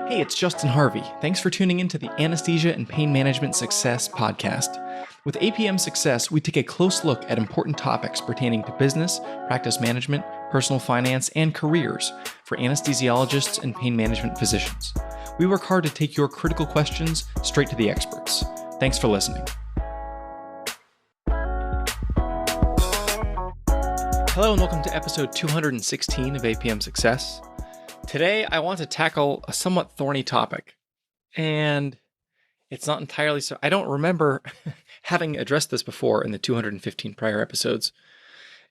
Hey, it's Justin Harvey. Thanks for tuning into the Anesthesia and Pain Management Success podcast. With APM Success, we take a close look at important topics pertaining to business, practice management, personal finance, and careers for anesthesiologists and pain management physicians. We work hard to take your critical questions straight to the experts. Thanks for listening. Hello and welcome to episode 216 of APM Success. Today, I want to tackle a somewhat thorny topic, and it's not entirely so. I don't remember having addressed this before in the 215 prior episodes,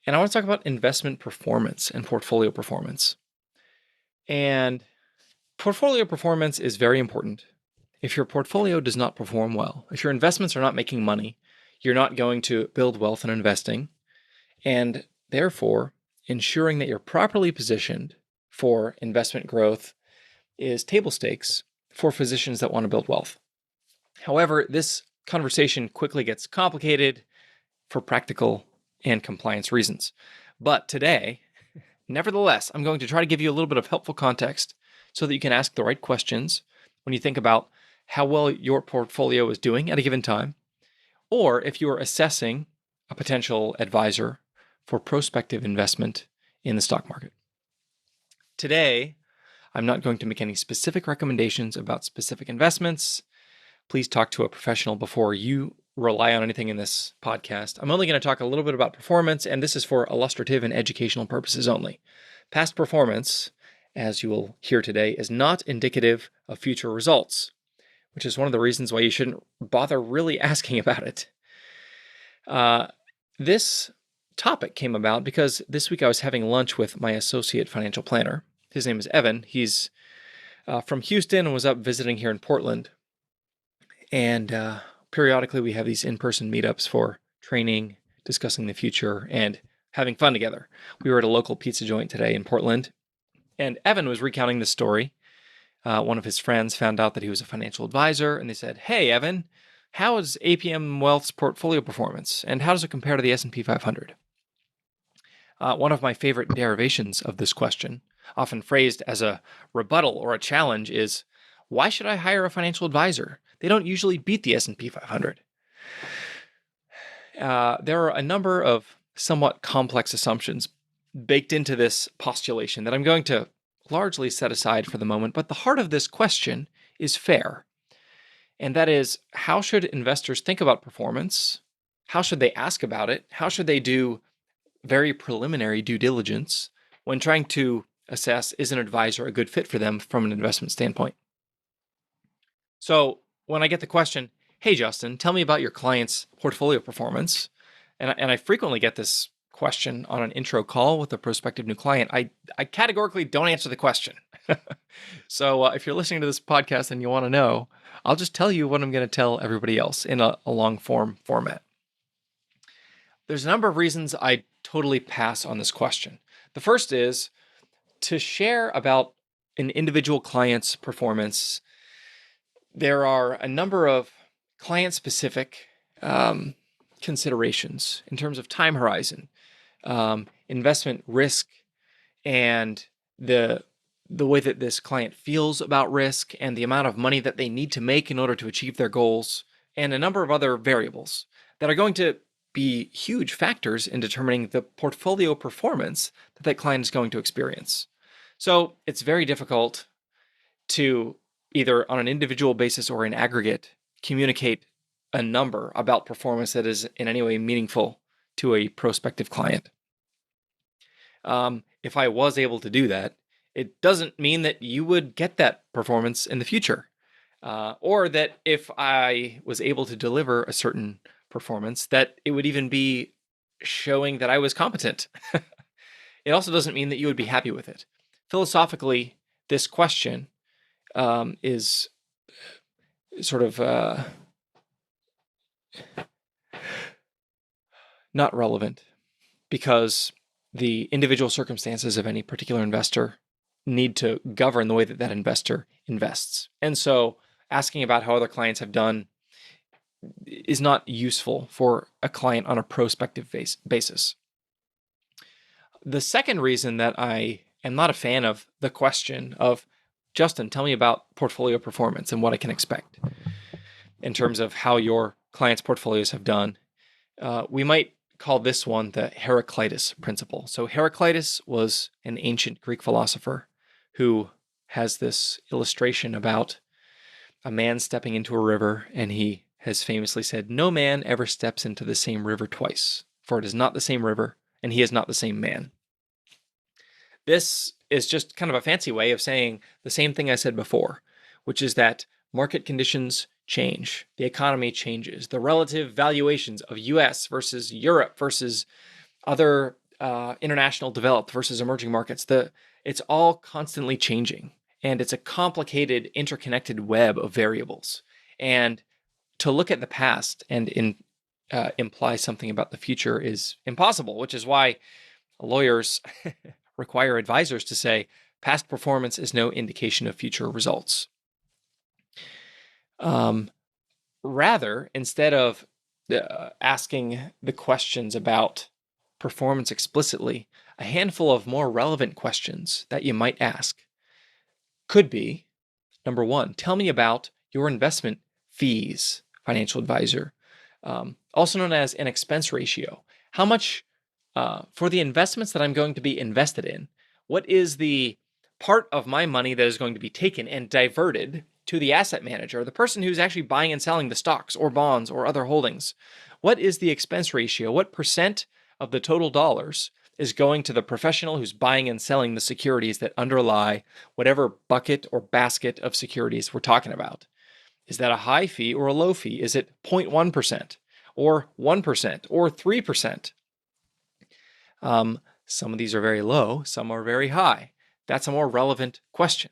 and I want to talk about investment performance and portfolio performance. And portfolio performance is very important. If your portfolio does not perform well, if your investments are not making money, you're not going to build wealth in investing, and therefore, ensuring that you're properly positioned for investment growth is table stakes for physicians that want to build wealth. However, this conversation quickly gets complicated for practical and compliance reasons. But today, nevertheless, I'm going to try to give you a little bit of helpful context so that you can ask the right questions when you think about how well your portfolio is doing at a given time, or if you are assessing a potential advisor for prospective investment in the stock market. Today, I'm not going to make any specific recommendations about specific investments. Please talk to a professional before you rely on anything in this podcast. I'm only going to talk a little bit about performance, and this is for illustrative and educational purposes only. Past performance, as you will hear today, is not indicative of future results, which is one of the reasons why you shouldn't bother really asking about it. This topic came about because this week I was having lunch with my associate financial planner. His name is Evan. He's from Houston and was up visiting here in Portland. And periodically we have these in-person meetups for training, discussing the future, and having fun together. We were at a local pizza joint today in Portland, and Evan was recounting the story. One of his friends found out that he was a financial advisor, and they said, "Hey, Evan, how is APM Wealth's portfolio performance, and how does it compare to the S&P 500? One of my favorite derivations of this question, often phrased as a rebuttal or a challenge, is, why should I hire a financial advisor? They don't usually beat the S&P 500. There are a number of somewhat complex assumptions baked into this postulation that I'm going to largely set aside for the moment, but the heart of this question is fair. And that is, how should investors think about performance? How should they ask about it? How should they do very preliminary due diligence when trying to assess, is an advisor a good fit for them from an investment standpoint? So when I get the question, "Hey, Justin, tell me about your client's portfolio performance," and I frequently get this question on an intro call with a prospective new client, I categorically don't answer the question. So if you're listening to this podcast and you want to know, I'll just tell you what I'm going to tell everybody else in a long form format. There's a number of reasons I totally pass on this question. The first is to share about an individual client's performance. There are a number of client-specific considerations in terms of time horizon, investment risk, and the way that this client feels about risk, and the amount of money that they need to make in order to achieve their goals, and a number of other variables that are going to be huge factors in determining the portfolio performance that that client is going to experience. So it's very difficult to, either on an individual basis or in aggregate, communicate a number about performance that is in any way meaningful to a prospective client. If I was able to do that, it doesn't mean that you would get that performance in the future, or that if I was able to deliver a certain performance, that it would even be showing that I was competent. It also doesn't mean that you would be happy with it. Philosophically, this question is sort of not relevant, because the individual circumstances of any particular investor need to govern the way that that investor invests. And so asking about how other clients have done is not useful for a client on a prospective basis. The second reason that I am not a fan of the question of Justin, tell me about portfolio performance and what I can expect in terms of how your clients' portfolios have done. We might call this one the Heraclitus principle. So Heraclitus was an ancient Greek philosopher who has this illustration about a man stepping into a river, and he has famously said, "No man ever steps into the same river twice, for it is not the same river, and he is not the same man." This is just kind of a fancy way of saying the same thing I said before, which is that market conditions change, the economy changes, the relative valuations of US versus Europe versus other international developed versus emerging markets, it's all constantly changing. And it's a complicated, interconnected web of variables. And to look at the past and imply something about the future is impossible, which is why lawyers require advisors to say past performance is no indication of future results. Rather, instead of asking the questions about performance explicitly, a handful of more relevant questions that you might ask could be, number one, tell me about your investment fees, financial advisor, also known as an expense ratio. How much for the investments that I'm going to be invested in, what is the part of my money that is going to be taken and diverted to the asset manager, the person who's actually buying and selling the stocks or bonds or other holdings? What is the expense ratio? What percent of the total dollars is going to the professional who's buying and selling the securities that underlie whatever bucket or basket of securities we're talking about? Is that a high fee or a low fee? Is it 0.1% or 1% or 3%? Some of these are very low, some are very high. That's a more relevant question.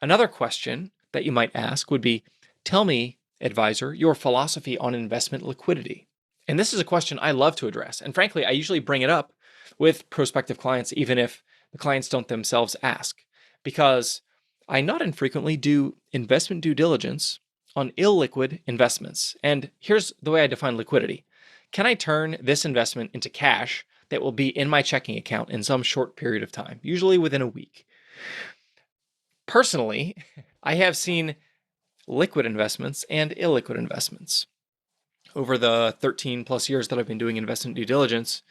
Another question that you might ask would be, tell me, advisor, your philosophy on investment liquidity. And this is a question I love to address. And frankly, I usually bring it up with prospective clients, even if the clients don't themselves ask, because I not infrequently do investment due diligence on illiquid investments. And here's the way I define liquidity. Can I turn this investment into cash that will be in my checking account in some short period of time, usually within a week? Personally, I have seen liquid investments and illiquid investments. Over the 13 plus years that I've been doing investment due diligence,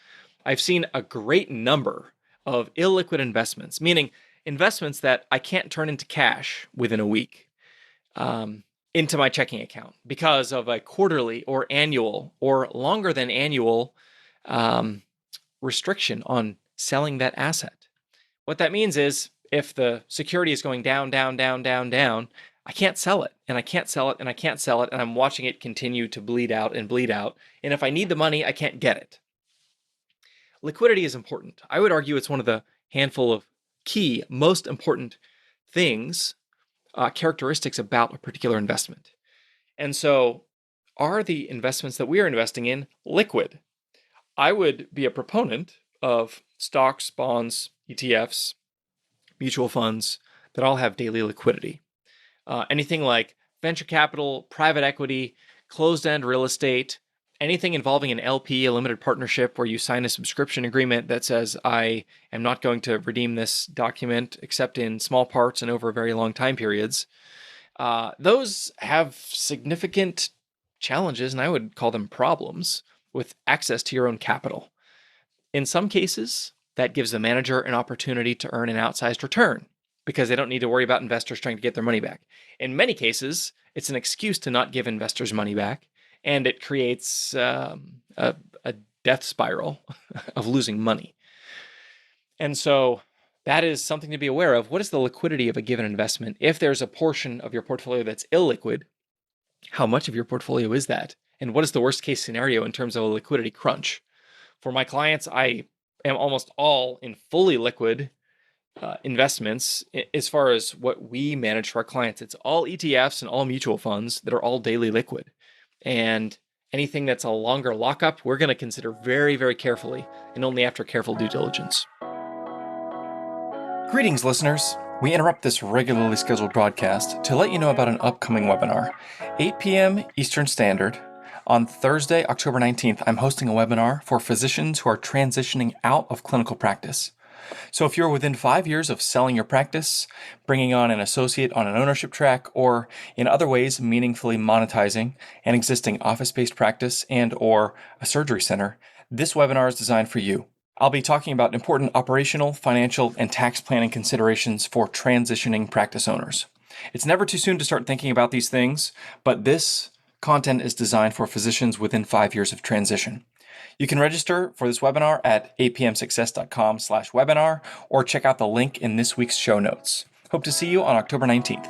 I've seen a great number of illiquid investments, meaning investments that I can't turn into cash within a week, into my checking account because of a quarterly or annual or longer than annual restriction on selling that asset. What that means is if the security is going down, down, down, down, down, I can't sell it, and I can't sell it, and I can't sell it, and I'm watching it continue to bleed out and bleed out. And if I need the money, I can't get it. Liquidity is important. I would argue it's one of the handful of key, most important things, characteristics about a particular investment. And so, are the investments that we are investing in liquid? I would be a proponent of stocks, bonds, ETFs, mutual funds that all have daily liquidity. Anything like venture capital, private equity, closed-end real estate, anything involving an LP, a limited partnership, where you sign a subscription agreement that says, I am not going to redeem this document except in small parts and over very long time periods. Those have significant challenges, and I would call them problems, with access to your own capital. In some cases, that gives the manager an opportunity to earn an outsized return because they don't need to worry about investors trying to get their money back. In many cases, it's an excuse to not give investors money back, and it creates a death spiral of losing money. And so that is something to be aware of. What is the liquidity of a given investment? If there's a portion of your portfolio that's illiquid, how much of your portfolio is that? And what is the worst case scenario in terms of a liquidity crunch? For my clients, I am almost all in fully liquid investments. As far as what we manage for our clients, it's all ETFs and all mutual funds that are all daily liquid. And anything that's a longer lockup, we're going to consider very, very carefully and only after careful due diligence. Greetings, listeners. We interrupt this regularly scheduled broadcast to let you know about an upcoming webinar. 8 p.m. Eastern Standard. On Thursday, October 19th, I'm hosting a webinar for physicians who are transitioning out of clinical practice. So if you're within 5 years of selling your practice, bringing on an associate on an ownership track, or in other ways meaningfully monetizing an existing office-based practice and or a surgery center, this webinar is designed for you. I'll be talking about important operational, financial, and tax planning considerations for transitioning practice owners. It's never too soon to start thinking about these things, but this content is designed for physicians within 5 years of transition. You can register for this webinar at apmsuccess.com/webinar or check out the link in this week's show notes. Hope to see you on October 19th.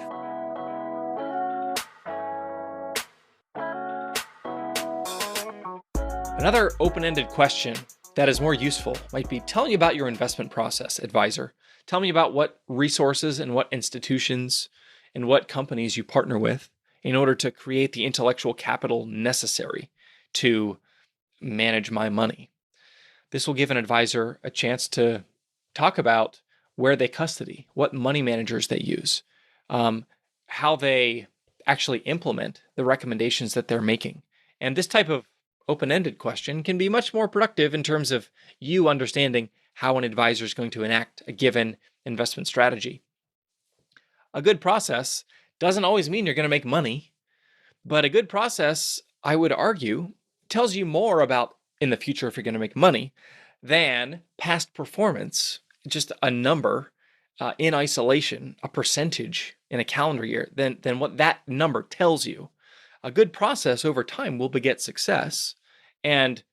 Another open-ended question that is more useful might be, tell me about your investment process, advisor. Tell me about what resources and what institutions and what companies you partner with in order to create the intellectual capital necessary to manage my money. This will give an advisor a chance to talk about where they custody, what money managers they use, how they actually implement the recommendations that they're making. And this type of open-ended question can be much more productive in terms of you understanding how an advisor is going to enact a given investment strategy. A good process doesn't always mean you're going to make money, but a good process, I would argue, tells you more about in the future if you're going to make money than past performance, just a number in isolation, a percentage in a calendar year, than what that number tells you. A good process over time will beget success, and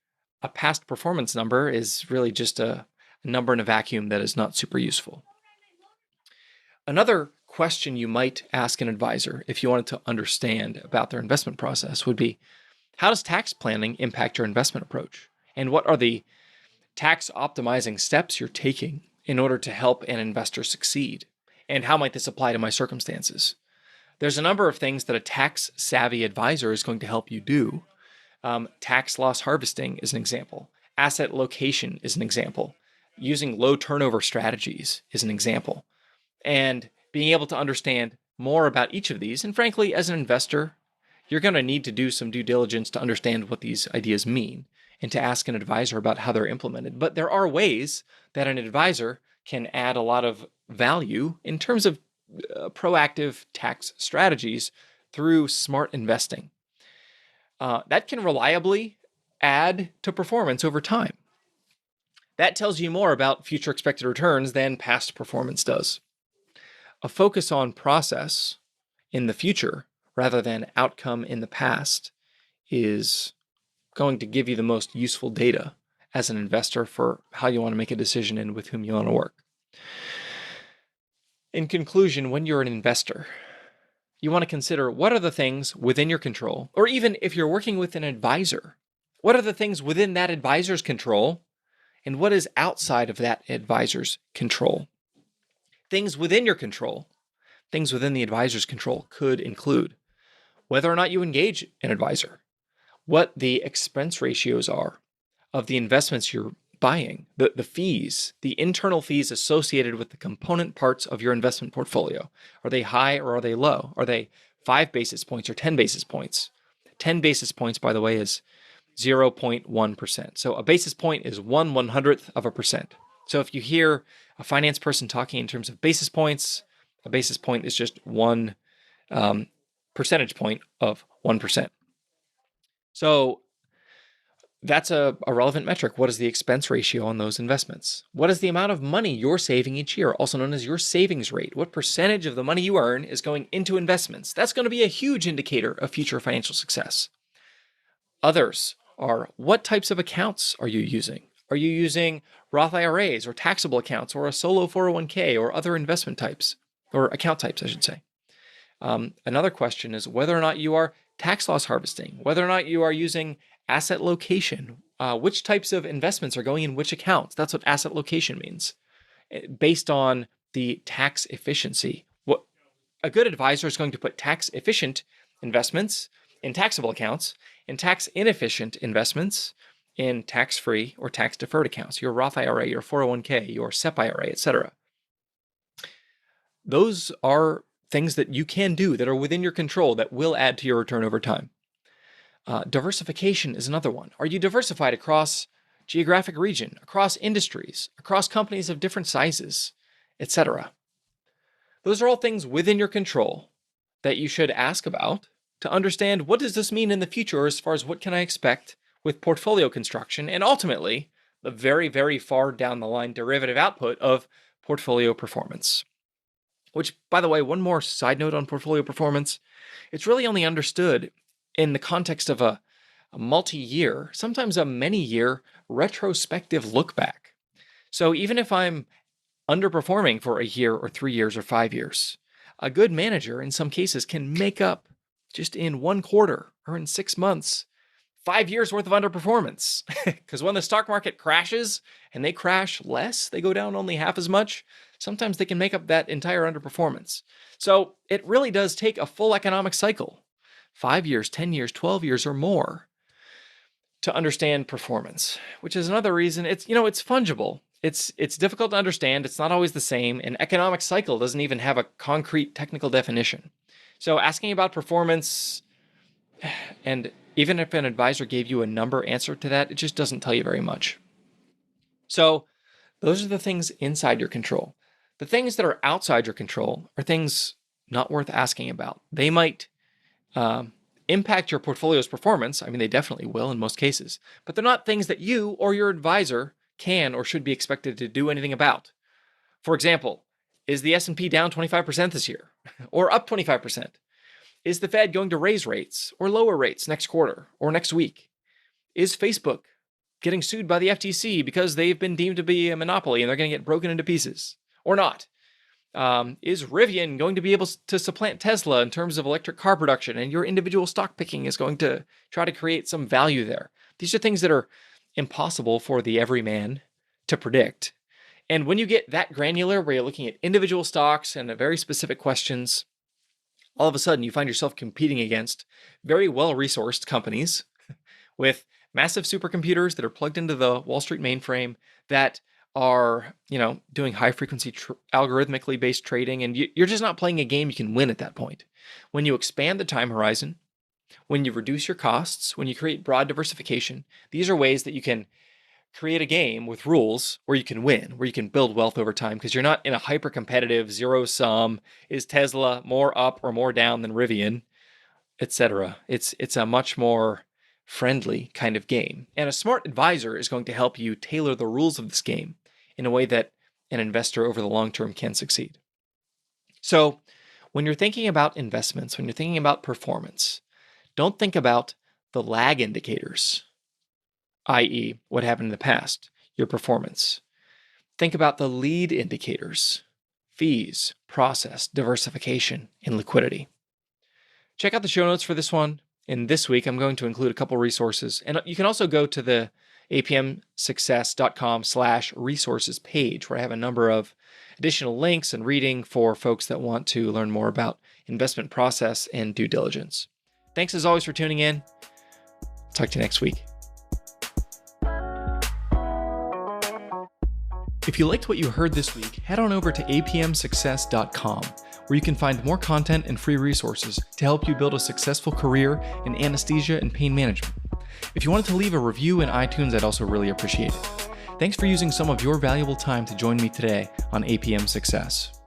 a past performance number is really just a number in a vacuum that is not super useful. Another question you might ask an advisor if you wanted to understand about their investment process would be, how does tax planning impact your investment approach? And what are the tax optimizing steps you're taking in order to help an investor succeed? And how might this apply to my circumstances? There's a number of things that a tax savvy advisor is going to help you do. Tax loss harvesting is an example. Asset location is an example. Using low turnover strategies is an example. And being able to understand more about each of these, and frankly, as an investor, you're going to need to do some due diligence to understand what these ideas mean and to ask an advisor about how they're implemented. But there are ways that an advisor can add a lot of value in terms of proactive tax strategies through smart investing. That can reliably add to performance over time. That tells you more about future expected returns than past performance does. A focus on process in the future rather than outcome in the past is going to give you the most useful data as an investor for how you want to make a decision and with whom you want to work. In conclusion, when you're an investor, you want to consider what are the things within your control, or even if you're working with an advisor, what are the things within that advisor's control and what is outside of that advisor's control. Things within your control, things within the advisor's control could include whether or not you engage an advisor, what the expense ratios are of the investments you're buying, the fees, the internal fees associated with the component parts of your investment portfolio. Are they high or are they low? Are they 5 basis points or 10 basis points? 10 basis points, by the way, is 0.1%. So a basis point is 1/100th of a percent. So if you hear a finance person talking in terms of basis points, a basis point is just one percentage point of 1%. So that's a relevant metric. What is the expense ratio on those investments? What is the amount of money you're saving each year, also known as your savings rate? What percentage of the money you earn is going into investments? That's going to be a huge indicator of future financial success. Others are, what types of accounts are you using? Are you using Roth IRAs or taxable accounts or a solo 401k or other investment types, or account types, I should say? Another question is whether or not you are tax loss harvesting, whether or not you are using asset location, which types of investments are going in which accounts. That's what asset location means, based on the tax efficiency. What a good advisor is going to put tax efficient investments in taxable accounts and tax inefficient investments in tax-free or tax-deferred accounts, your Roth IRA, your 401k, your SEP IRA, etc. Those are things that you can do that are within your control that will add to your return over time. Diversification is another one. Are you diversified across geographic region, across industries, across companies of different sizes, etc. Those are all things within your control that you should ask about to understand what does this mean in the future as far as what can I expect with portfolio construction and ultimately the very, very far down the line derivative output of portfolio performance. Which, by the way, one more side note on portfolio performance, it's really only understood in the context of a multi-year, sometimes a many-year retrospective look back. So even if I'm underperforming for a year or 3 years or 5 years, a good manager in some cases can make up just in 1 quarter or in 6 months 5 years worth of underperformance. Because when the stock market crashes and they crash less, they go down only half as much, sometimes they can make up that entire underperformance. So it really does take a full economic cycle, 5 years, 10 years, 12 years or more, to understand performance, which is another reason it's fungible. It's difficult to understand. It's not always the same. An economic cycle doesn't even have a concrete technical definition. So asking about performance, and even if an advisor gave you a number answer to that, it just doesn't tell you very much. So those are the things inside your control. The things that are outside your control are things not worth asking about. They might impact your portfolio's performance. I mean, they definitely will in most cases, but they're not things that you or your advisor can or should be expected to do anything about. For example, is the S&P down 25% this year or up 25%? Is the Fed going to raise rates or lower rates next quarter or next week? Is Facebook getting sued by the FTC because they've been deemed to be a monopoly and they're going to get broken into pieces or not? Is Rivian going to be able to supplant Tesla in terms of electric car production, and your individual stock picking is going to try to create some value there? These are things that are impossible for the everyman to predict. And when you get that granular, where you're looking at individual stocks and very specific questions, all of a sudden you find yourself competing against very well-resourced companies with massive supercomputers that are plugged into the Wall Street mainframe that are, doing high-frequency algorithmically based trading, and you're just not playing a game you can win at that point. When you expand the time horizon, when you reduce your costs, when you create broad diversification, these are ways that you can create a game with rules where you can win, where you can build wealth over time, because you're not in a hyper-competitive zero-sum, is Tesla more up or more down than Rivian, etc. It's a much more friendly kind of game. And a smart advisor is going to help you tailor the rules of this game in a way that an investor over the long term can succeed. So when you're thinking about investments, when you're thinking about performance, don't think about the lag indicators, i.e., what happened in the past, your performance. Think about the lead indicators, fees, process, diversification, and liquidity. Check out the show notes for this one. And this week, I'm going to include a couple resources. And you can also go to the apmsuccess.com/resources page, where I have a number of additional links and reading for folks that want to learn more about investment process and due diligence. Thanks as always for tuning in. Talk to you next week. If you liked what you heard this week, head on over to apmsuccess.com, where you can find more content and free resources to help you build a successful career in anesthesia and pain management. If you wanted to leave a review in iTunes, I'd also really appreciate it. Thanks for using some of your valuable time to join me today on APM Success.